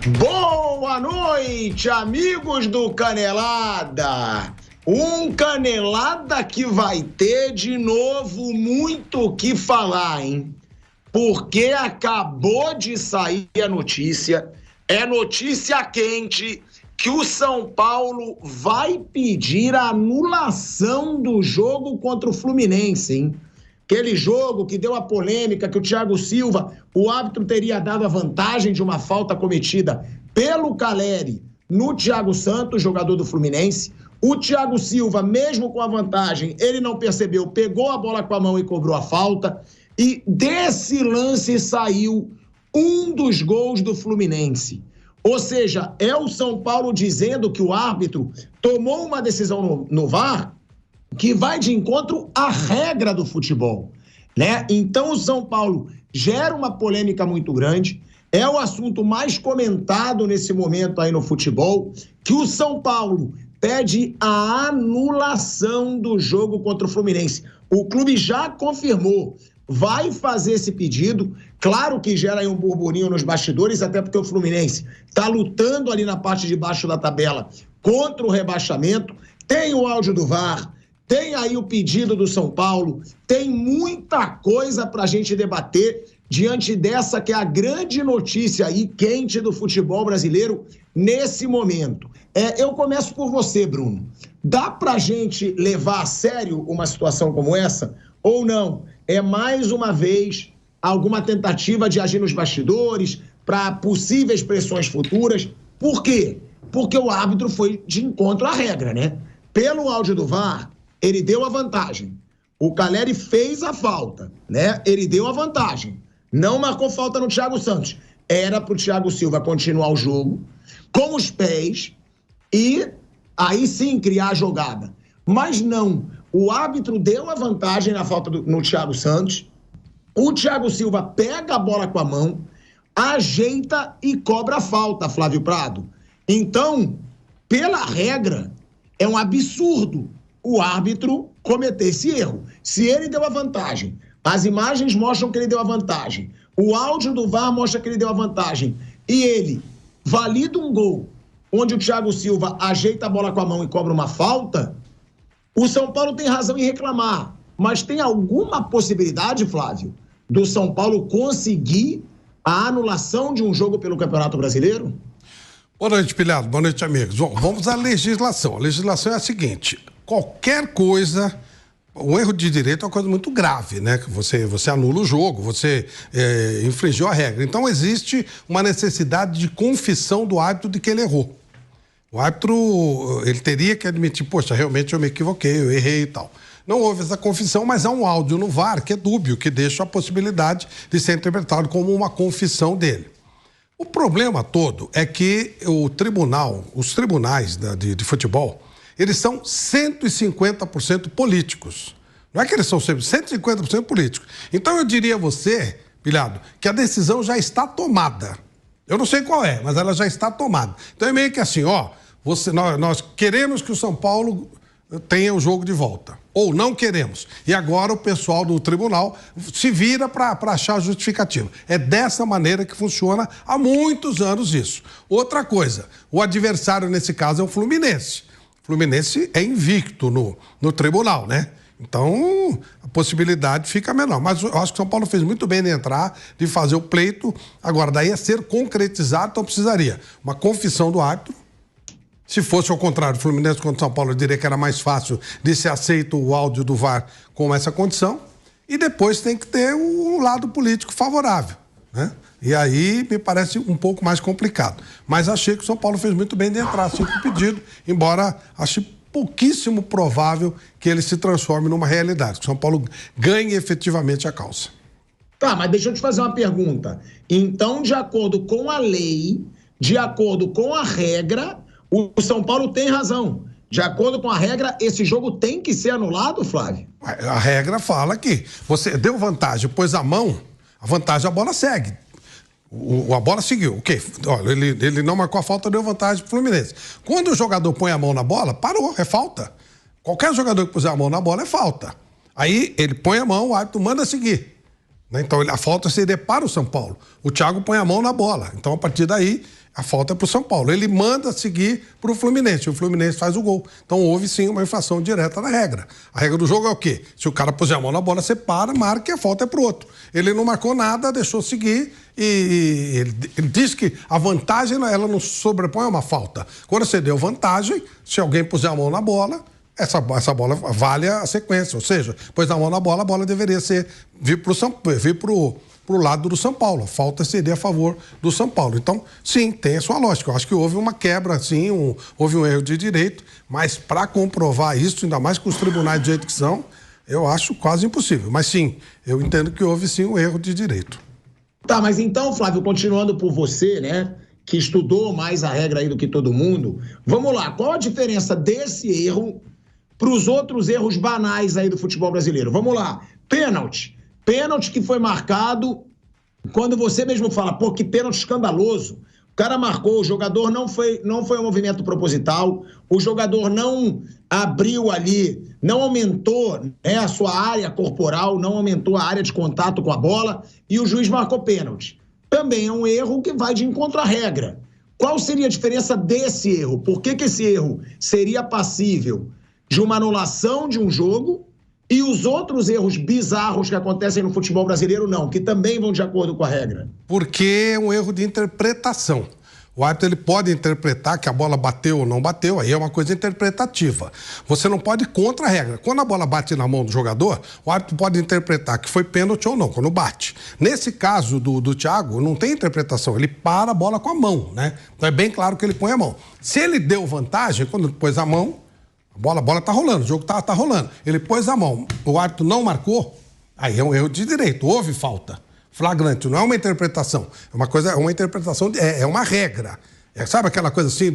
Boa noite, amigos do Canelada. Um Canelada que vai ter de novo muito o que falar, hein? Porque acabou de sair a notícia, é notícia quente, que o São Paulo vai pedir a anulação do jogo contra o Fluminense, hein? Aquele jogo que deu a polêmica, que o Thiago Silva, o árbitro teria dado a vantagem de uma falta cometida pelo Caleri no Thiago Santos, jogador do Fluminense. O Thiago Silva, mesmo com a vantagem, ele não percebeu, pegou a bola com a mão e cobrou a falta. E desse lance saiu um dos gols do Fluminense. Ou seja, é o São Paulo dizendo que o árbitro tomou uma decisão no VAR que vai de encontro à regra do futebol, né? Então o São Paulo gera uma polêmica muito grande, é o assunto mais comentado nesse momento aí no futebol, que o São Paulo pede a anulação do jogo contra o Fluminense. O clube já confirmou, vai fazer esse pedido, claro que gera aí um burburinho nos bastidores, até porque o Fluminense está lutando ali na parte de baixo da tabela contra o rebaixamento, tem o áudio do VAR, tem aí o pedido do São Paulo, tem muita coisa para a gente debater diante dessa que é a grande notícia aí quente do futebol brasileiro nesse momento. Eu começo por você, Bruno. Dá para a gente levar a sério uma situação como essa ou não? É mais uma vez alguma tentativa de agir nos bastidores para possíveis pressões futuras? Por quê? Porque o árbitro foi de encontro à regra, né? Pelo áudio do VAR, ele deu a vantagem. O Caleri fez a falta, né? Ele deu a vantagem. Não marcou falta no Thiago Santos. Era pro Thiago Silva continuar o jogo com os pés e aí sim criar a jogada. Mas não. O árbitro deu a vantagem na falta no Thiago Santos. O Thiago Silva pega a bola com a mão, ajeita e cobra a falta, Flávio Prado. Então, pela regra, é um absurdo o árbitro cometer esse erro. Se ele deu a vantagem, as imagens mostram que ele deu a vantagem, o áudio do VAR mostra que ele deu a vantagem, e ele valida um gol onde o Thiago Silva ajeita a bola com a mão e cobra uma falta, o São Paulo tem razão em reclamar. Mas tem alguma possibilidade, Flávio, do São Paulo conseguir a anulação de um jogo pelo Campeonato Brasileiro? Boa noite, Pilhado. Boa noite, amigos. Bom, vamos à legislação. A legislação é a seguinte: qualquer coisa, um erro de direito é uma coisa muito grave, né? Você anula o jogo, você infringiu a regra. Então existe uma necessidade de confissão do árbitro de que ele errou. O árbitro, ele teria que admitir, poxa, realmente eu me equivoquei, eu errei e tal. Não houve essa confissão, mas há um áudio no VAR que é dúbio, que deixa a possibilidade de ser interpretado como uma confissão dele. O problema todo é que os tribunais de futebol, eles são 150% políticos. Não é que eles são sempre 150% políticos. Então eu diria a você, Pilhado, que a decisão já está tomada. Eu não sei qual é, mas ela já está tomada. Então é meio que assim, nós queremos que o São Paulo tenha o jogo de volta. Ou não queremos. E agora o pessoal do tribunal se vira para achar justificativo. É dessa maneira que funciona há muitos anos isso. Outra coisa, o adversário nesse caso é o Fluminense. O Fluminense é invicto no tribunal, né? Então, a possibilidade fica menor. Mas eu acho que o São Paulo fez muito bem de entrar, de fazer o pleito. Agora, daí é ser concretizado, então precisaria uma confissão do árbitro. Se fosse ao contrário, o Fluminense contra o São Paulo, eu diria que era mais fácil de ser aceito o áudio do VAR com essa condição. E depois tem que ter o lado político favorável, né? E aí me parece um pouco mais complicado. Mas achei que o São Paulo fez muito bem de entrar assim com o pedido, embora ache pouquíssimo provável que ele se transforme numa realidade, que o São Paulo ganhe efetivamente a causa. Tá, mas deixa eu te fazer uma pergunta. Então, de acordo com a lei, de acordo com a regra, o São Paulo tem razão. De acordo com a regra, esse jogo tem que ser anulado, Flávio? A regra fala que você deu vantagem, pôs a mão, a vantagem, a bola segue. A bola seguiu. O quê? Olha, ele não marcou a falta, deu vantagem pro Fluminense. Quando o jogador põe a mão na bola, parou, é falta. Qualquer jogador que puser a mão na bola é falta. Aí ele põe a mão, o árbitro manda seguir. Né? Então a falta seria para o São Paulo. O Thiago põe a mão na bola. Então a partir daí a falta é para o São Paulo. Ele manda seguir para o Fluminense. O Fluminense faz o gol. Então houve sim uma infração direta da regra. A regra do jogo é o quê? Se o cara puser a mão na bola, você para, marca e a falta é para o outro. Ele não marcou nada, deixou seguir e ele diz que a vantagem ela não sobrepõe a uma falta. Quando você deu vantagem, se alguém puser a mão na bola, essa bola vale a sequência. Ou seja, pôs a mão na bola, a bola deveria vir para o lado do São Paulo. A falta seria a favor do São Paulo. Então, sim, tem a sua lógica. Eu acho que houve uma quebra, sim, houve um erro de direito, mas para comprovar isso, ainda mais com os tribunais do jeito que são, eu acho quase impossível. Mas sim, eu entendo que houve sim um erro de direito. Tá, mas então, Flávio, continuando por você, né, que estudou mais a regra aí do que todo mundo, vamos lá, qual a diferença desse erro para os outros erros banais aí do futebol brasileiro? Vamos lá, pênalti que foi marcado, quando você mesmo fala, pô, que pênalti escandaloso. O cara marcou, o jogador não foi um movimento proposital, o jogador não abriu ali, não aumentou, né, a sua área corporal, não aumentou a área de contato com a bola e o juiz marcou pênalti. Também é um erro que vai de encontro à regra. Qual seria a diferença desse erro? Por que esse erro seria passível de uma anulação de um jogo e os outros erros bizarros que acontecem no futebol brasileiro não, que também vão de acordo com a regra? Porque é um erro de interpretação. O árbitro ele pode interpretar que a bola bateu ou não bateu, aí é uma coisa interpretativa. Você não pode ir contra a regra. Quando a bola bate na mão do jogador, o árbitro pode interpretar que foi pênalti ou não, quando bate. Nesse caso do Thiago, não tem interpretação, ele para a bola com a mão, né? Então é bem claro que ele põe a mão. Se ele deu vantagem, quando pôs a mão, a bola tá rolando, o jogo tá rolando. Ele pôs a mão, o árbitro não marcou, aí é um erro de direito, houve falta. Flagrante, não é uma interpretação, é uma interpretação, é uma regra. Sabe aquela coisa assim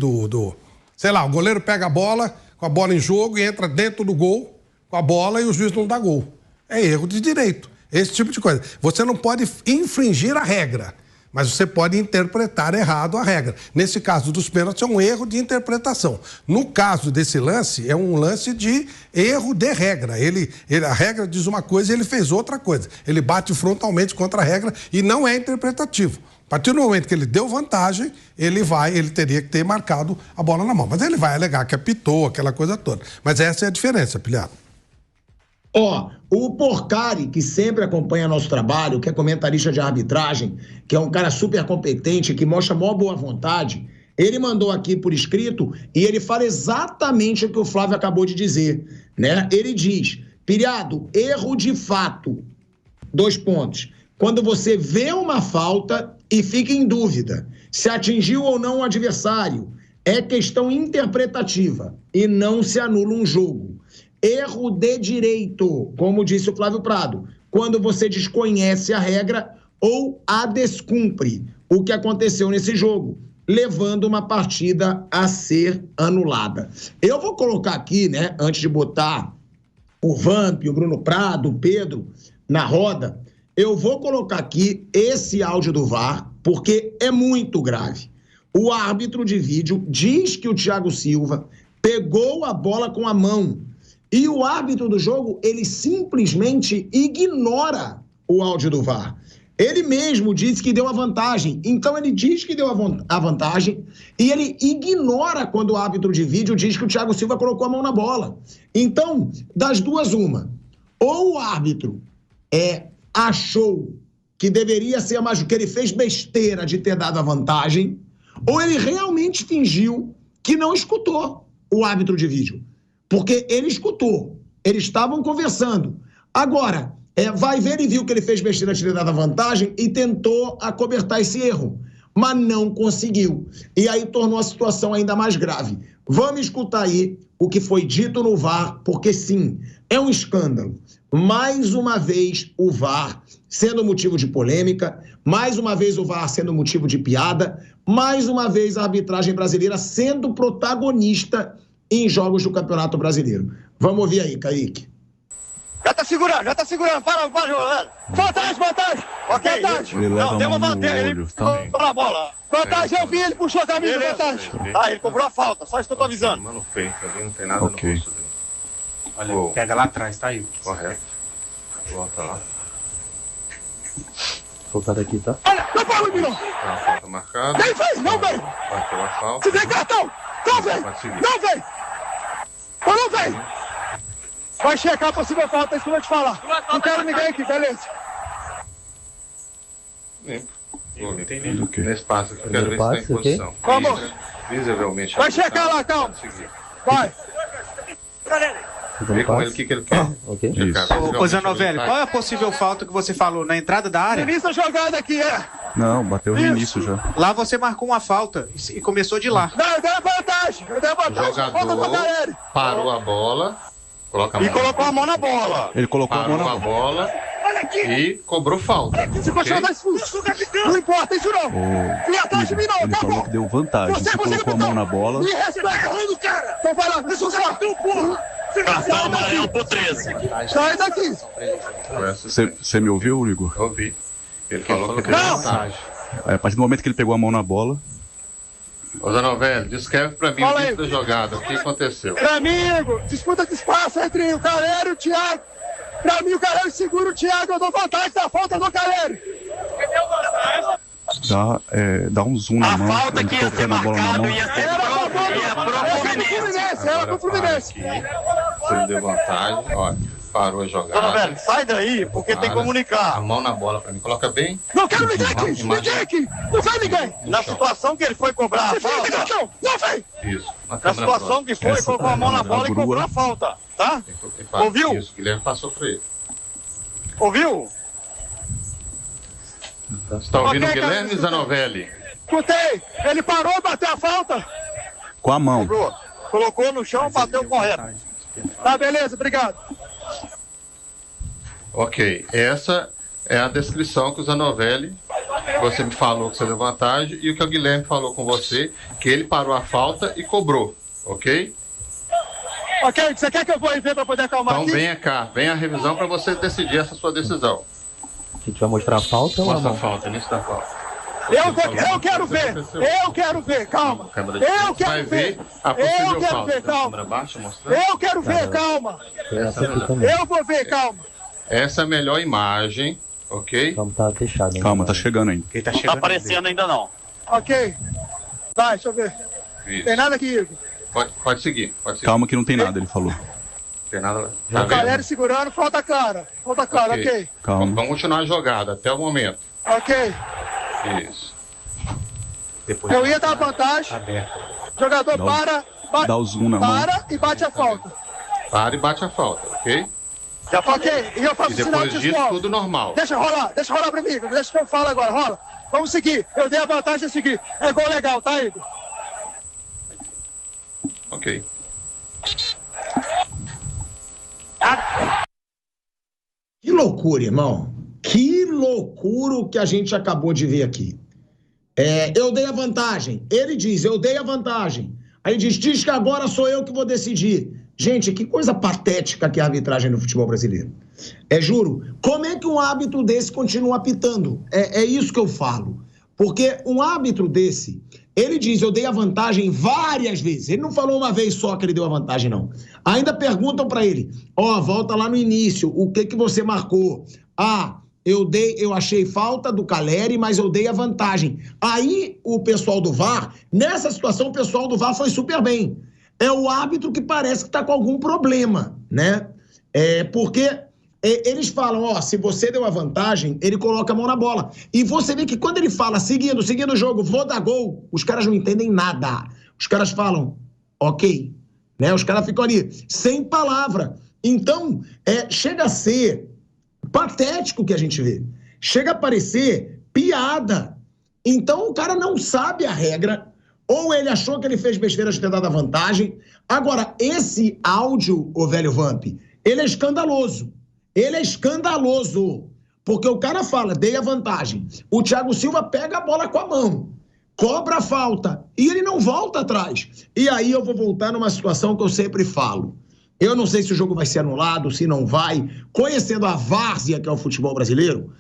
sei lá, o goleiro pega a bola, com a bola em jogo e entra dentro do gol com a bola e o juiz não dá gol. É erro de direito, esse tipo de coisa. Você não pode infringir a regra, mas você pode interpretar errado a regra. Nesse caso dos pênaltis é um erro de interpretação. No caso desse lance, é um lance de erro de regra. A regra diz uma coisa e ele fez outra coisa. Ele bate frontalmente contra a regra e não é interpretativo. A partir do momento que ele deu vantagem, ele teria que ter marcado a bola na mão. Mas ele vai alegar que apitou, aquela coisa toda. Mas essa é a diferença, Pilhado. O Porcari, que sempre acompanha nosso trabalho, que é comentarista de arbitragem, que é um cara super competente, que mostra maior boa vontade, ele mandou aqui por escrito e ele fala exatamente o que o Flávio acabou de dizer, né? Ele diz, Pilhado, erro de fato, 2 pontos. Quando você vê uma falta e fica em dúvida se atingiu ou não o adversário, é questão interpretativa e não se anula um jogo. Erro de direito, como disse o Flávio Prado, quando você desconhece a regra ou a descumpre, o que aconteceu nesse jogo, levando uma partida a ser anulada. Eu vou colocar aqui, né, antes de botar o Vamp, o Bruno Prado, o Pedro na roda, eu vou colocar aqui esse áudio do VAR, porque é muito grave. O árbitro de vídeo diz que o Thiago Silva pegou a bola com a mão. E o árbitro do jogo, ele simplesmente ignora o áudio do VAR. Ele mesmo disse que deu a vantagem. Então, ele diz que deu a vantagem e ele ignora quando o árbitro de vídeo diz que o Thiago Silva colocou a mão na bola. Então, das duas, uma. Ou o árbitro achou que deveria ser mais... que ele fez besteira de ter dado a vantagem, ou ele realmente fingiu que não escutou o árbitro de vídeo. Porque ele escutou, eles estavam conversando. Agora, vai ver e viu que ele fez besteira de ter dado a vantagem e tentou acobertar esse erro, mas não conseguiu. E aí tornou a situação ainda mais grave. Vamos escutar aí o que foi dito no VAR, porque sim, é um escândalo. Mais uma vez o VAR sendo motivo de polêmica, mais uma vez o VAR sendo motivo de piada, mais uma vez a arbitragem brasileira sendo protagonista em jogos do Campeonato Brasileiro. Vamos ouvir aí, Kaique. Já tá segurando, para, vantagem, ok, vantagem. Não, deu uma vantagem, ele puxou a bola. Vantagem, eu vi, ele puxou a camisa, vantagem. Ele cobrou a falta, só isso que eu tô avisando. Mano feio, ali não tem nada no bolso dele. Olha, pega lá atrás, tá aí. Correto. Volta lá. Soltar daqui, tá? Olha, não fala em mim, não. Tá, falta marcada. Nem vem, não vem. Bateu a falta. Se tem cartão, não vem. Pode seguir. Não vem. Ou não vem. Vai checar a possível falta, isso que eu vou te falar. Não quero ninguém aqui, beleza? Limpo. Do quê? Nesse passo aqui, Primeiro quero ver se passo, está em posição. Vamos. Visivelmente. Vai checar lá, calma. Pode seguir. Vai. Vê com ele o que ele quer. Ok. Checar Ô Zanovelli, visivelmente qual é a possível falta que você falou? Na entrada da área? Início da jogada aqui, é. Não, bateu no Isso. início já. Lá você marcou uma falta e começou de lá. Não, eu dei a vantagem. Eu dei a O vantagem. Falta do jogador Caleri. parou a bola. Coloca a E mão. colocou a mão na bola. Ele colocou a mão Parou na a bola Olha aqui. e cobrou falta. Se continuar mais expulso. Não importa isso não. Vem atrás de mim não, Ele tá falou bom. que deu vantagem. Você colocou a mão na bola. Me respeita, cara. Então vai lá, deixa eu falar. Cartão amarelo pro 13. Sai daqui. Você me ouviu, Igor? Eu ouvi. Ele falou que deu Não. vantagem. A partir do momento que ele pegou a mão na bola, Ô Zanovelli, descreve pra mim Fala o aí. início da jogada. O que aconteceu? Meu amigo, disputa de espaço entre o Caleri e o Thiago. Pra mim, o Caleri segura o Thiago. Eu dou vantagem da falta do Caleri. dá um zoom na mão. falta ele que ia ser tocando a bola na mão. marcada ia ser pro Fluminense. Era pro Fluminense. Se ele deu vantagem, olha, parou a jogada. Velho, sai daí, porque tem que A comunicar. mão na bola pra mim. Coloca bem. Não quero ninguém aqui, ninguém aqui. Não vem ninguém. Na situação que ele foi cobrar a falta. Não vem. Isso. Na situação que foi, colocou a mão na bola e cobrou a falta. Tá? Ouviu? Isso, o Guilherme passou pra ele. Ouviu? Você tá ouvindo o Ok, Guilherme, cara, Zanovelli? Escutei. Ele parou, bateu a falta. Com a mão. Colocou no chão, bateu correto. Tá, beleza, obrigado. Ok, essa é a descrição que o Zanovelli, você me falou que você deu vantagem, e o que o Guilherme falou com você, que ele parou a falta e cobrou, ok? Ok, você quer que eu vou aí ver pra poder acalmar Então aqui? venha cá, venha a revisão para você decidir essa sua decisão. A gente vai mostrar a falta ou a Mostra a mão? falta, início da falta. Eu quero ver. Eu quero ver, calma. Eu Vai quero ver ver. a possível Eu quero falta. ver, calma. Câmera baixa, mostrando. Eu quero ver, calma. Essa aqui também. Eu vou ver, calma. Essa é a melhor imagem, ok? Calma, tá fechado ainda. Calma, tá chegando ainda. Ele tá chegando. ainda não. Ok. Vai, deixa eu ver. Isso. Tem nada aqui, Igor. Pode seguir, pode seguir. Calma que não tem nada, ele falou. Tem nada lá. Tá O Caleri vendo? segurando, falta clara. Falta clara, ok. Calma. Vamos continuar a jogada até o momento. Ok. Isso. Depois Eu ia dar vantagem. aberto. Jogador Dá o- para. Dá o zoom na mão. Para e bate a falta. Para e bate a falta, ok? Ok, e eu faço E o sinal depois de disso, escola. tudo normal. Deixa rolar pra mim, Igor. Deixa que eu falo agora, rola. Vamos seguir. Eu dei a vantagem a seguir. É gol legal, tá, Igor? Ok. Que loucura, irmão. Que loucura o que a gente acabou de ver aqui. Eu dei a vantagem. Ele diz, eu dei a vantagem. Aí diz que agora sou eu que vou decidir. Gente, que coisa patética que é a arbitragem no futebol brasileiro. Juro, como é que um árbitro desse continua apitando? É isso que eu falo. Porque um árbitro desse, ele diz, eu dei a vantagem várias vezes. Ele não falou uma vez só que ele deu a vantagem, não. Ainda perguntam para ele, volta lá no início, o que você marcou? Eu achei falta do Caleri, mas eu dei a vantagem. Aí o pessoal do VAR, nessa situação o pessoal do VAR foi super bem. É o árbitro que parece que está com algum problema, né? Porque eles falam, se você deu a vantagem, ele coloca a mão na bola. E você vê que quando ele fala, seguindo o jogo, vou dar gol, os caras não entendem nada. Os caras falam, ok, né? Os caras ficam ali, sem palavra. Então, chega a ser patético o que a gente vê. Chega a parecer piada. Então, o cara não sabe a regra, ou ele achou que ele fez besteira de ter dado a vantagem. Agora, esse áudio, ô velho Vamp, ele é escandaloso. Ele é escandaloso. Porque o cara fala, dei a vantagem. O Thiago Silva pega a bola com a mão, cobra a falta, e ele não volta atrás. E aí eu vou voltar numa situação que eu sempre falo. Eu não sei se o jogo vai ser anulado, se não vai. Conhecendo a várzea que é o futebol brasileiro,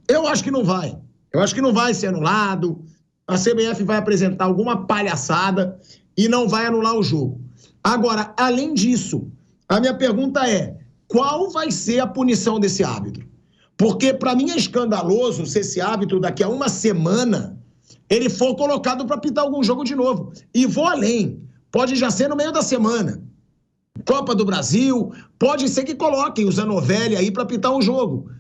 eu acho que não vai. Eu acho que não vai ser anulado. A CBF vai apresentar alguma palhaçada e não vai anular o jogo. Agora, além disso, a minha pergunta é, qual vai ser a punição desse árbitro? Porque, para mim, é escandaloso se esse árbitro, daqui a uma semana, ele for colocado para apitar algum jogo de novo. E vou além. Pode já ser no meio da semana. Copa do Brasil, pode ser que coloquem o Zanovelli aí para apitar um jogo.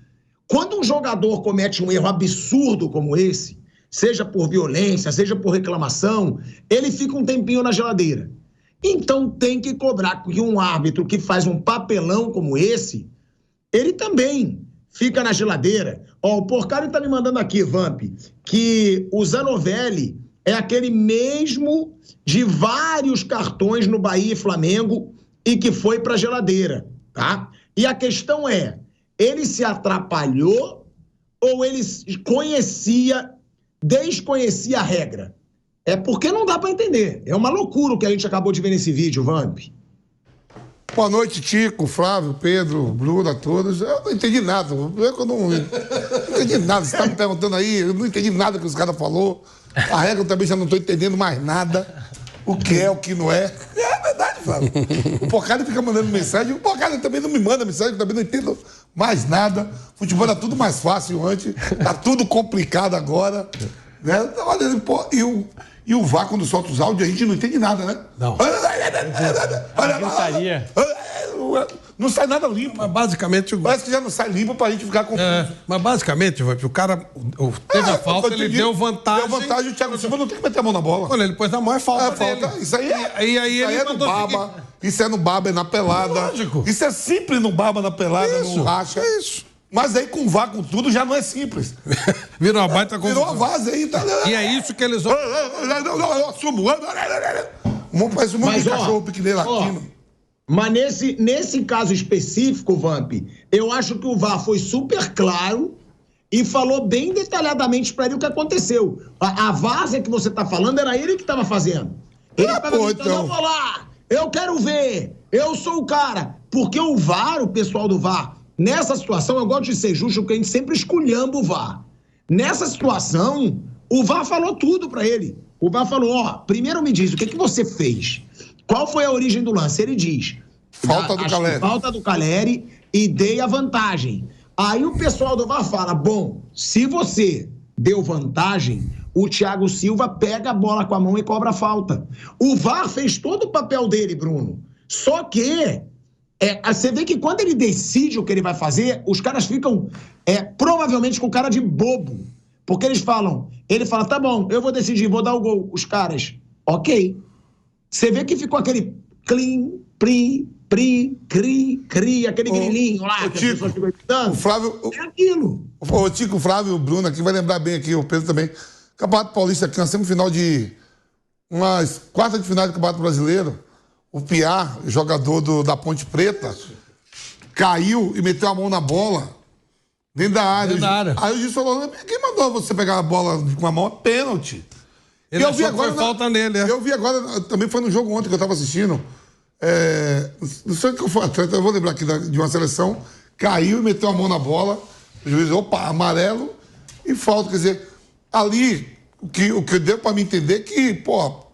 Quando um jogador comete um erro absurdo como esse, seja por violência, seja por reclamação, ele fica um tempinho na geladeira. Então tem que cobrar que um árbitro que faz um papelão como esse, ele também fica na geladeira. Ó, o Porcari tá me mandando aqui, Vamp, que o Zanovelli é aquele mesmo de vários cartões no Bahia e Flamengo e que foi pra geladeira, tá? E a questão é, ele se atrapalhou ou ele desconhecia a regra? É porque não dá para entender. É uma loucura o que a gente acabou de ver nesse vídeo, Vamp. Boa noite, Tico, Flávio, Pedro, Bruno, a todos. Eu não entendi nada. Eu não entendi nada. Você está me perguntando aí, eu não entendi nada que os caras falou. A regra eu também já não estou entendendo mais nada. O que é, o que não é. É verdade, Flávio. O Porcari fica mandando mensagem. O Porcari também não me manda mensagem, eu também não entendo mais nada. Futebol era tudo mais fácil antes. Tá tudo complicado agora. Né? Olha, e o VAR, quando solta os áudios, a gente não entende nada, né? Não. Não sai nada limpo. Mas basicamente... Parece que já não sai limpo pra gente ficar confuso. Mas basicamente, o cara teve a falta, ele deu vantagem. Deu vantagem, o Thiago Silva não tem que meter a mão na bola. Quando ele pôs na mão, é falta dele. Isso aí é no baba. Isso é no baba, é na pelada. Lógico. Isso é simples no baba, na pelada, no racha. Isso. Mas aí com VAR, com tudo, já não é simples. Virou uma baita confusão. Virou uma vaza aí. Tá... E é isso que eles... Não, eu assumo. Parece um monte de cachorro pequenininho latino. Mas nesse caso específico, Vamp, eu acho que o VAR foi super claro e falou bem detalhadamente para ele o que aconteceu. A várzea que você tá falando era ele que estava fazendo. Ele estava gritando, eu vou lá, eu quero ver, eu sou o cara. Porque o VAR, o pessoal do VAR, nessa situação, eu gosto de ser justo, porque a gente sempre esculhamba o VAR. Nessa situação, o VAR falou tudo para ele. O VAR falou, ó, primeiro me diz, o que você fez? Qual foi a origem do lance? Ele diz... Falta do Caleri e dei a vantagem. Aí o pessoal do VAR fala, bom, se você deu vantagem, o Thiago Silva pega a bola com a mão e cobra a falta. O VAR fez todo o papel dele, Bruno. Só que... você vê que quando ele decide o que ele vai fazer, os caras ficam provavelmente com cara de bobo. Porque ele fala, tá bom, eu vou decidir, vou dar o gol. Os caras, ok. Você vê que ficou aquele clean, cri, aquele grilinho lá, que as pessoas ficam gritando. O Flávio... É aquilo. O Tico, o Flávio, o Bruno aqui vai lembrar bem aqui, o Pedro também. Campeonato Paulista aqui, nós temos final de... umas quartas de final do Campeonato Brasileiro. O Piá, jogador da Ponte Preta, caiu e meteu a mão na bola dentro da área. Aí o juiz falou, quem mandou você pegar a bola com a mão? É pênalti. Ele achou que foi falta nele, Eu vi agora, também foi no jogo ontem que eu estava assistindo. Não sei o que eu fui atleta, eu vou lembrar aqui de uma seleção, caiu e meteu a mão na bola, o juiz, amarelo e falta. Quer dizer, ali, o que deu para me entender que, pô,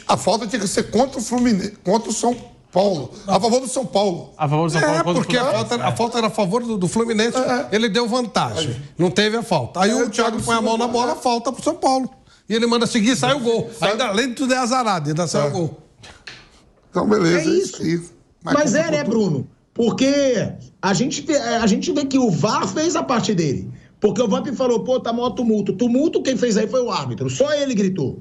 a falta tinha que ser contra o Fluminense, contra o São Paulo, a favor do São Paulo. A favor do São Paulo. Porque a falta era a favor do Fluminense, ele deu vantagem, não teve a falta. Aí o Thiago põe a mão na bola, falta pro São Paulo. E ele manda seguir, sai o gol. Ainda, além de tudo, é azarado, ainda sai o gol. Então, beleza. É isso. Mas né, Bruno? Porque a gente vê que o VAR fez a parte dele. Porque o Vamp falou, pô, tá maior tumulto. Tumulto, quem fez aí foi o árbitro. Só ele gritou.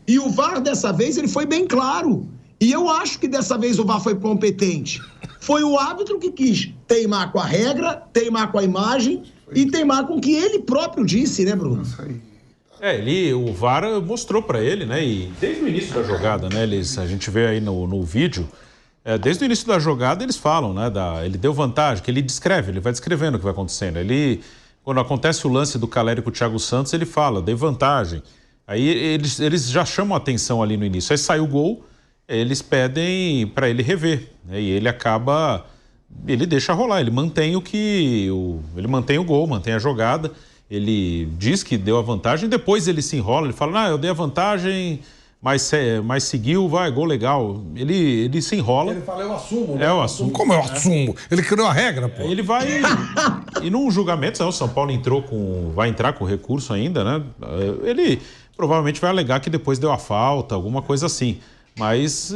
E o VAR, dessa vez, ele foi bem claro. E eu acho que dessa vez o VAR foi competente. Foi o árbitro que quis teimar com a regra, teimar com a imagem e teimar com o que ele próprio disse, né, Bruno? Isso aí. O VAR mostrou para ele, né? E desde o início da jogada, né? A gente vê aí no vídeo, desde o início da jogada eles falam, né? Ele deu vantagem, que ele descreve, ele vai descrevendo o que vai acontecendo. Quando acontece o lance do Caleri com o Thiago Santos, ele fala, dei vantagem. Aí eles já chamam a atenção ali no início. Aí sai o gol, eles pedem para ele rever, né? E ele deixa rolar, ele mantém ele mantém o gol, mantém a jogada. Ele diz que deu a vantagem, depois ele se enrola, ele fala, eu dei a vantagem, mas seguiu, vai, gol legal. Ele se enrola. Ele fala, eu assumo, né? Eu assumo. Como eu assumo? Ele criou a regra, pô. Ele vai E num julgamento, o São Paulo vai entrar com recurso ainda, né? Ele provavelmente vai alegar que depois deu a falta, alguma coisa assim. Mas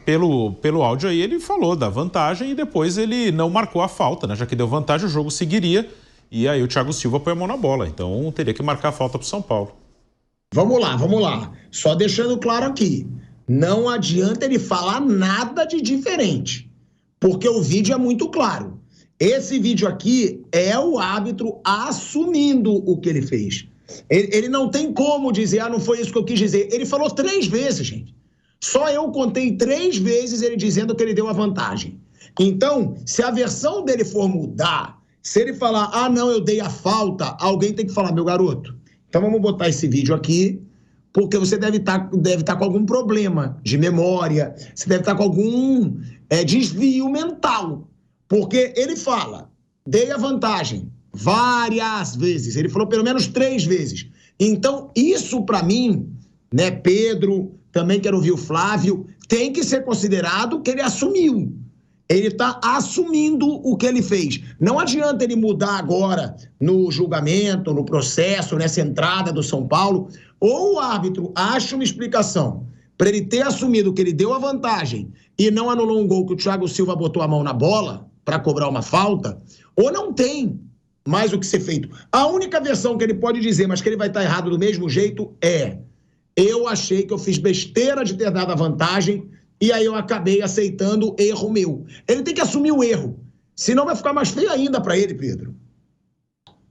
pelo áudio aí ele falou da vantagem e depois ele não marcou a falta, né? Já que deu vantagem, o jogo seguiria e aí o Thiago Silva põe a mão na bola. Então teria que marcar a falta pro São Paulo. Vamos lá. Só deixando claro aqui, não adianta ele falar nada de diferente, porque o vídeo é muito claro. Esse vídeo aqui é o árbitro assumindo o que ele fez. Ele não tem como dizer, não foi isso que eu quis dizer. Ele falou 3 vezes, gente. Só eu contei 3 vezes ele dizendo que ele deu a vantagem. Então, se a versão dele for mudar, se ele falar, não, eu dei a falta, alguém tem que falar, meu garoto, então vamos botar esse vídeo aqui, porque você deve estar com algum problema de memória, você deve estar com algum desvio mental. Porque ele fala, dei a vantagem várias vezes, ele falou pelo menos 3 vezes. Então, isso para mim, né, Pedro, também quero ouvir o Flávio, tem que ser considerado que ele assumiu. Ele está assumindo o que ele fez. Não adianta ele mudar agora no julgamento, no processo, nessa entrada do São Paulo, ou o árbitro acha uma explicação para ele ter assumido que ele deu a vantagem e não anulou um gol que o Thiago Silva botou a mão na bola para cobrar uma falta, ou não tem mais o que ser feito. A única versão que ele pode dizer, mas que ele vai estar errado do mesmo jeito, eu achei que eu fiz besteira de ter dado a vantagem e aí eu acabei aceitando erro meu. Ele tem que assumir o erro, senão vai ficar mais feio ainda para ele, Pedro.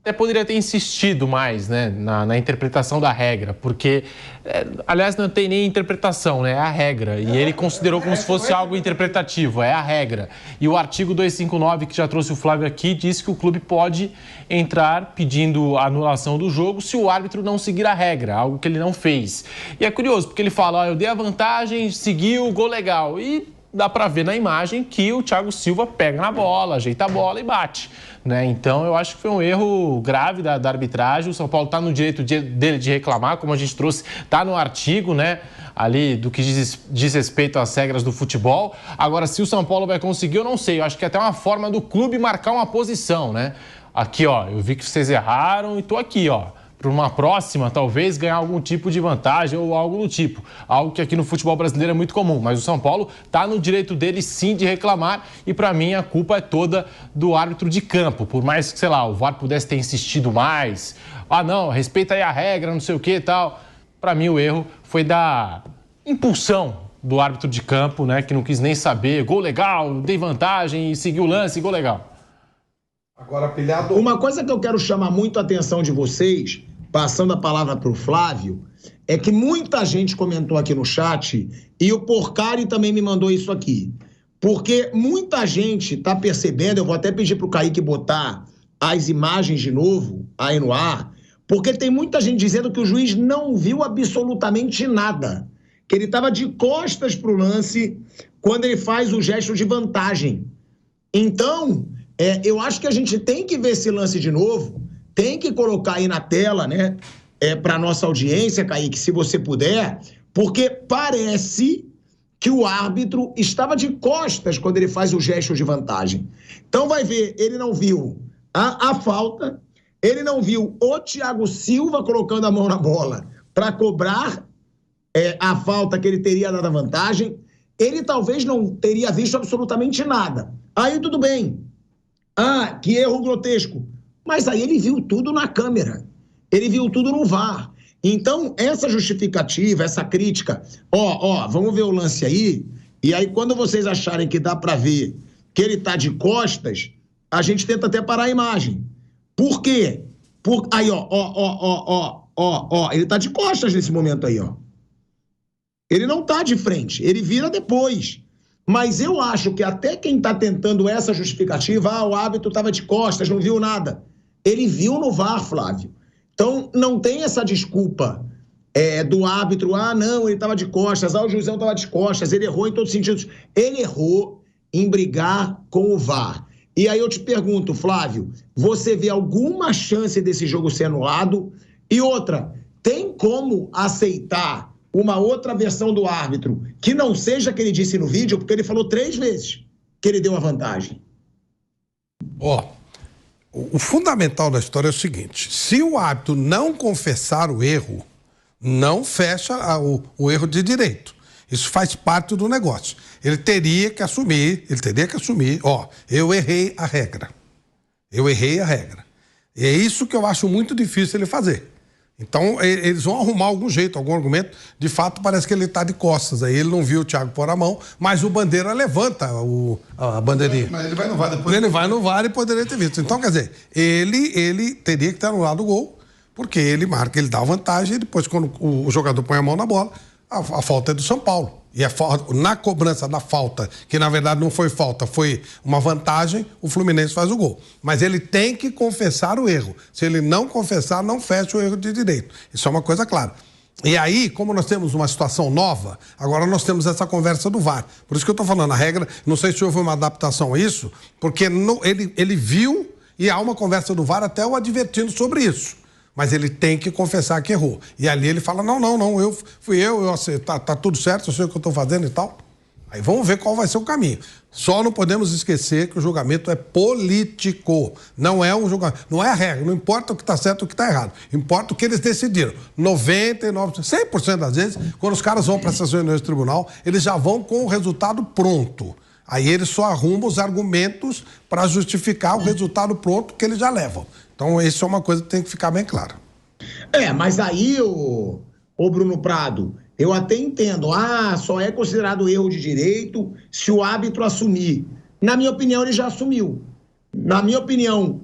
Até poderia ter insistido mais, né, na interpretação da regra, porque, aliás, não tem nem interpretação, né, é a regra, e ele considerou como se fosse algo interpretativo, é a regra. E o artigo 259, que já trouxe o Flávio aqui, diz que o clube pode entrar pedindo a anulação do jogo se o árbitro não seguir a regra, algo que ele não fez. E é curioso, porque ele fala, eu dei a vantagem, seguiu, gol legal, e dá para ver na imagem que o Thiago Silva pega na bola, ajeita a bola e bate. Né? Então, eu acho que foi um erro grave da arbitragem. O São Paulo está no direito dele de reclamar, como a gente trouxe, está no artigo, né, ali do que diz respeito às regras do futebol. Agora, se o São Paulo vai conseguir, eu não sei. Eu acho que é até uma forma do clube marcar uma posição, né? Aqui, ó, eu vi que vocês erraram e tô aqui, ó. Para uma próxima, talvez, ganhar algum tipo de vantagem ou algo do tipo. Algo que aqui no futebol brasileiro é muito comum. Mas o São Paulo está no direito dele, sim, de reclamar. E, para mim, a culpa é toda do árbitro de campo. Por mais que, sei lá, o VAR pudesse ter insistido mais. Não, respeita aí a regra, não sei o que e tal. Para mim, o erro foi da impulsão do árbitro de campo, né? Que não quis nem saber. Gol legal, dei vantagem, seguiu o lance, gol legal. Agora, pilhado. Uma coisa que eu quero chamar muito a atenção de vocês, passando a palavra para o Flávio, é que muita gente comentou aqui no chat, e o Porcari também me mandou isso aqui, porque muita gente está percebendo, eu vou até pedir para o Kaique botar as imagens de novo aí no ar, porque tem muita gente dizendo que o juiz não viu absolutamente nada, que ele estava de costas para o lance quando ele faz o gesto de vantagem. Então, eu acho que a gente tem que ver esse lance de novo, tem que colocar aí na tela, né, para nossa audiência, Kaique, se você puder, porque parece que o árbitro estava de costas quando ele faz o gesto de vantagem. Então vai ver, ele não viu a falta, ele não viu o Thiago Silva colocando a mão na bola para cobrar a falta que ele teria dado a vantagem, ele talvez não teria visto absolutamente nada. Aí tudo bem. Que erro grotesco. Mas aí ele viu tudo na câmera, ele viu tudo no VAR. Então, essa justificativa, essa crítica, vamos ver o lance aí, e aí quando vocês acharem que dá para ver que ele tá de costas, a gente tenta até parar a imagem. Por quê? Aí, ele tá de costas nesse momento aí, ó. Ele não tá de frente, ele vira depois. Mas eu acho que até quem está tentando essa justificativa, o árbitro estava de costas, não viu nada. Ele viu no VAR, Flávio. Então, não tem essa desculpa do árbitro, não, ele estava de costas, o juizão estava de costas, ele errou em todos os sentidos. Ele errou em brigar com o VAR. E aí eu te pergunto, Flávio, você vê alguma chance desse jogo ser anulado? E outra, tem como aceitar uma outra versão do árbitro, que não seja que ele disse no vídeo, porque ele falou 3 vezes que ele deu a vantagem? O fundamental da história é o seguinte: se o árbitro não confessar o erro, não fecha o erro de direito. Isso faz parte do negócio. Ele teria que assumir, eu errei a regra. Eu errei a regra. E é isso que eu acho muito difícil ele fazer. Então, eles vão arrumar algum jeito, algum argumento. De fato, parece que ele está de costas. Aí ele não viu o Thiago pôr a mão, mas o Bandeira levanta a bandeirinha. Mas ele vai no VAR depois. Ele vai no VAR e poderia ter visto. Então, quer dizer, ele teria que ter anulado o gol, porque ele marca, ele dá a vantagem, e depois, quando o jogador põe a mão na bola, a falta é do São Paulo. E na cobrança da falta, que na verdade não foi falta, foi uma vantagem, o Fluminense faz o gol. Mas ele tem que confessar o erro. Se ele não confessar, não fecha o erro de direito. Isso é uma coisa clara. E aí, como nós temos uma situação nova, agora nós temos essa conversa do VAR. Por isso que eu estou falando, a regra, não sei se houve uma adaptação a isso, porque ele viu e há uma conversa do VAR até o advertindo sobre isso. Mas ele tem que confessar que errou. E ali ele fala, não, fui eu tá tudo certo, eu sei o que eu estou fazendo e tal. Aí vamos ver qual vai ser o caminho. Só não podemos esquecer que o julgamento é político. Não é um julgamento, não é a regra, não importa o que está certo ou o que está errado. Importa o que eles decidiram. 99%, 100% das vezes, quando os caras vão para essas reuniões do tribunal, eles já vão com o resultado pronto. Aí eles só arrumam os argumentos para justificar o resultado pronto que eles já levam. Então, isso é uma coisa que tem que ficar bem clara. Mas aí, o Bruno Prado, eu até entendo. Só é considerado erro de direito se o árbitro assumir. Na minha opinião, ele já assumiu. Na minha opinião,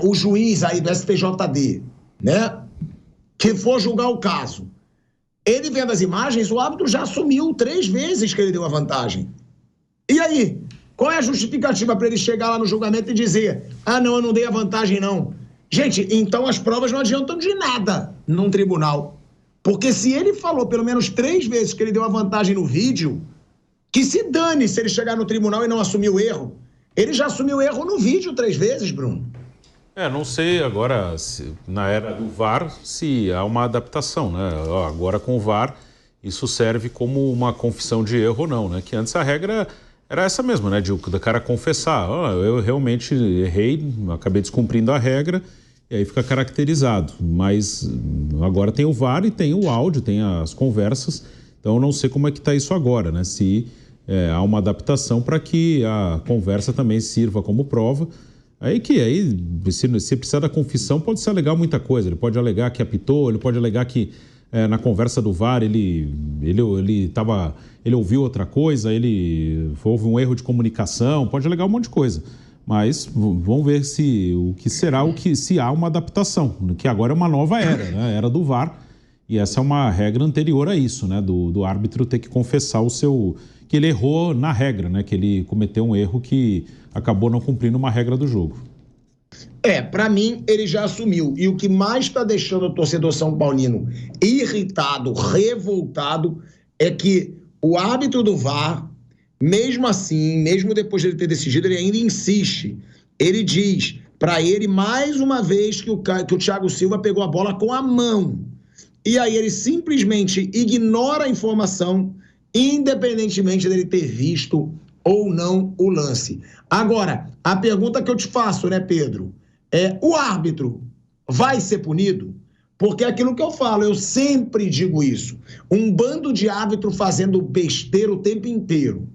o juiz aí do STJD, né, que for julgar o caso, ele vendo as imagens, o árbitro já assumiu 3 vezes que ele deu a vantagem. E aí? Qual é a justificativa para ele chegar lá no julgamento e dizer, não, eu não dei a vantagem, não? Gente, então as provas não adiantam de nada num tribunal. Porque se ele falou pelo menos 3 vezes que ele deu a vantagem no vídeo, que se dane se ele chegar no tribunal e não assumir o erro. Ele já assumiu o erro no vídeo 3 vezes, Bruno. Não sei agora, na era do VAR, se há uma adaptação, né? Agora com o VAR, isso serve como uma confissão de erro ou não, né? Que antes a regra era essa mesmo, né? Do cara confessar, eu realmente errei, acabei descumprindo a regra, e aí fica caracterizado. Mas agora tem o VAR e tem o áudio, tem as conversas, então eu não sei como é que está isso agora, né? Se há uma adaptação para que a conversa também sirva como prova. Se precisar da confissão, pode se alegar muita coisa. Ele pode alegar que apitou, ele pode alegar que na conversa do VAR ele ouviu outra coisa, houve um erro de comunicação, pode alegar um monte de coisa. Mas vamos ver se há uma adaptação, que agora é uma nova era, né? A era do VAR, e essa é uma regra anterior a isso, né? Do árbitro ter que confessar que ele errou na regra, né? Que ele cometeu um erro que acabou não cumprindo uma regra do jogo. Para mim, ele já assumiu. E o que mais está deixando o torcedor são paulino irritado, revoltado, é que o árbitro do VAR, mesmo assim, mesmo depois de ele ter decidido, ele ainda insiste. Ele diz para ele, mais uma vez, que o Thiago Silva pegou a bola com a mão. E aí ele simplesmente ignora a informação, independentemente dele ter visto ou não o lance. Agora, a pergunta que eu te faço, né, Pedro? O árbitro vai ser punido? Porque é aquilo que eu falo, eu sempre digo isso. Um bando de árbitro fazendo besteira o tempo inteiro.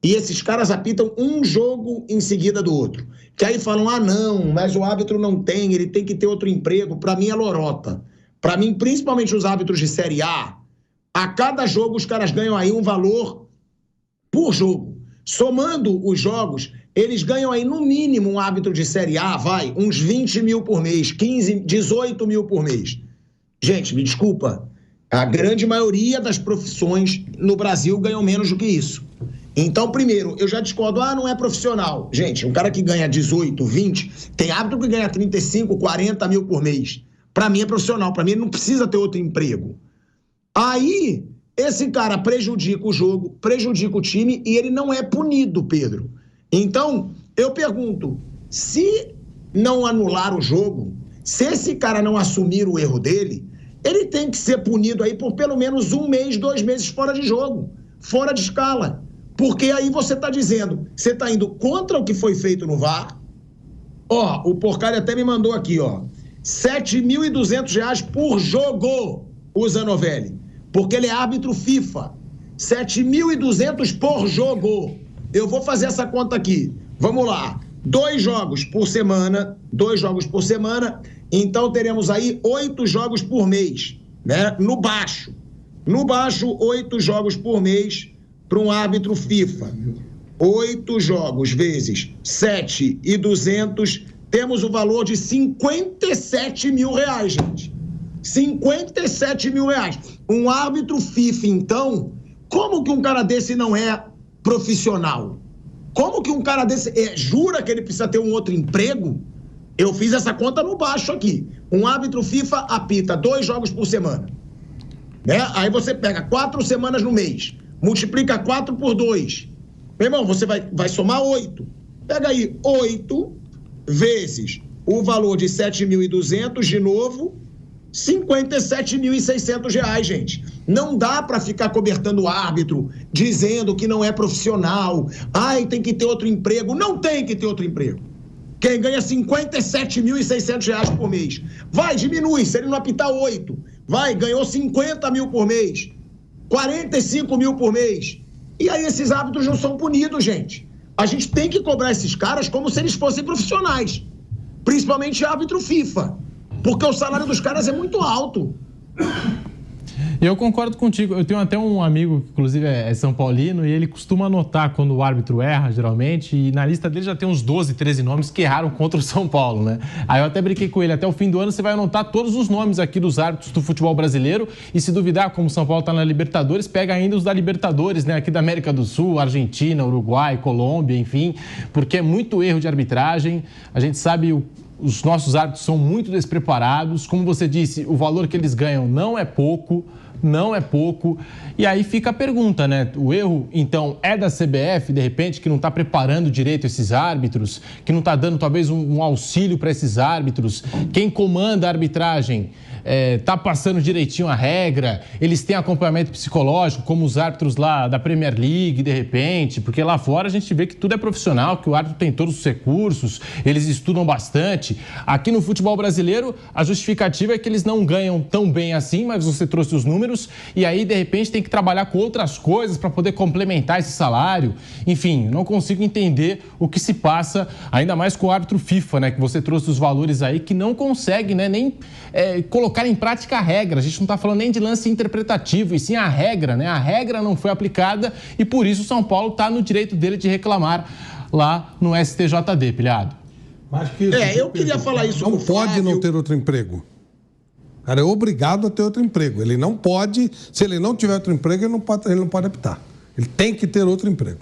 E esses caras apitam um jogo em seguida do outro. Que aí falam, não, mas o árbitro não tem, ele tem que ter outro emprego. Para mim é lorota. Para mim, principalmente os árbitros de Série A, a cada jogo os caras ganham aí um valor por jogo. Somando os jogos, eles ganham aí no mínimo um árbitro de Série A, uns 20 mil por mês, 15, 18 mil por mês. Gente, me desculpa, a grande maioria das profissões no Brasil ganham menos do que isso. Então, primeiro, eu já discordo, não é profissional. Gente, um cara que ganha 18, 20, tem árbitro que ganha 35, 40 mil por mês. Para mim é profissional, para mim ele não precisa ter outro emprego. Aí, esse cara prejudica o jogo, prejudica o time e ele não é punido, Pedro. Então, eu pergunto, se não anular o jogo, se esse cara não assumir o erro dele, ele tem que ser punido aí por pelo menos 1 mês, 2 meses fora de jogo, fora de escala. Porque aí você está dizendo, você está indo contra o que foi feito no VAR Ó, o Porcari até me mandou aqui, ó. R$ 7.200 por jogo, o Zanovelli. Porque ele é árbitro FIFA. 7.200 por jogo. Eu vou fazer essa conta aqui. Vamos lá. 2 jogos por semana. Então teremos aí 8 jogos por mês, né? No baixo, 8 jogos por mês para um árbitro FIFA. 8 jogos vezes 7.200, temos o valor de R$57 mil, gente. R$57 mil. Um árbitro FIFA, então, como que um cara desse não é profissional? Como que um cara desse jura que ele precisa ter um outro emprego? Eu fiz essa conta no baixo aqui. Um árbitro FIFA apita 2 jogos por semana, né? Aí você pega 4 semanas no mês, multiplica 4 por 2. Meu irmão, você vai somar 8. Pega aí 8 vezes o valor de 7.200, de novo, R$57.600, gente. Não dá para ficar cobertando o árbitro, dizendo que não é profissional. Ai, tem que ter outro emprego. Não tem que ter outro emprego. Quem ganha R$57.600 por mês. Vai, diminui, se ele não apitar 8. Vai, ganhou 50 mil por mês. 45 mil por mês. E aí esses árbitros não são punidos, gente. A gente tem que cobrar esses caras como se eles fossem profissionais. Principalmente árbitro FIFA. Porque o salário dos caras é muito alto. Eu concordo contigo. Eu tenho até um amigo que, inclusive, é São Paulino, e ele costuma anotar quando o árbitro erra, geralmente, e na lista dele já tem uns 12, 13 nomes que erraram contra o São Paulo, né? Aí eu até brinquei com ele, até o fim do ano você vai anotar todos os nomes aqui dos árbitros do futebol brasileiro, e se duvidar, como o São Paulo tá na Libertadores, pega ainda os da Libertadores, né? Aqui da América do Sul, Argentina, Uruguai, Colômbia, enfim, porque é muito erro de arbitragem. A gente sabe os nossos árbitros são muito despreparados. Como você disse, o valor que eles ganham não é pouco. E aí fica a pergunta, né? O erro, então, é da CBF, de repente, que não está preparando direito esses árbitros, que não está dando, talvez, um auxílio para esses árbitros. Quem comanda a arbitragem está passando direitinho a regra, eles têm acompanhamento psicológico, como os árbitros lá da Premier League, de repente, porque lá fora a gente vê que tudo é profissional, que o árbitro tem todos os recursos, eles estudam bastante. Aqui no futebol brasileiro, a justificativa é que eles não ganham tão bem assim, mas você trouxe os números, e aí, de repente, tem que trabalhar com outras coisas para poder complementar esse salário. Enfim, não consigo entender o que se passa, ainda mais com o árbitro FIFA, né, que você trouxe os valores aí, que não consegue, né, nem colocar em prática a regra. A gente não está falando nem de lance interpretativo, e sim a regra, né? A regra não foi aplicada e por isso o São Paulo está no direito dele de reclamar lá no STJD, Pilhado. Eu queria falar isso. Não pode não ter outro emprego. O cara é obrigado a ter outro emprego. Ele não pode, se ele não tiver outro emprego, ele não pode apitar. Ele tem que ter outro emprego.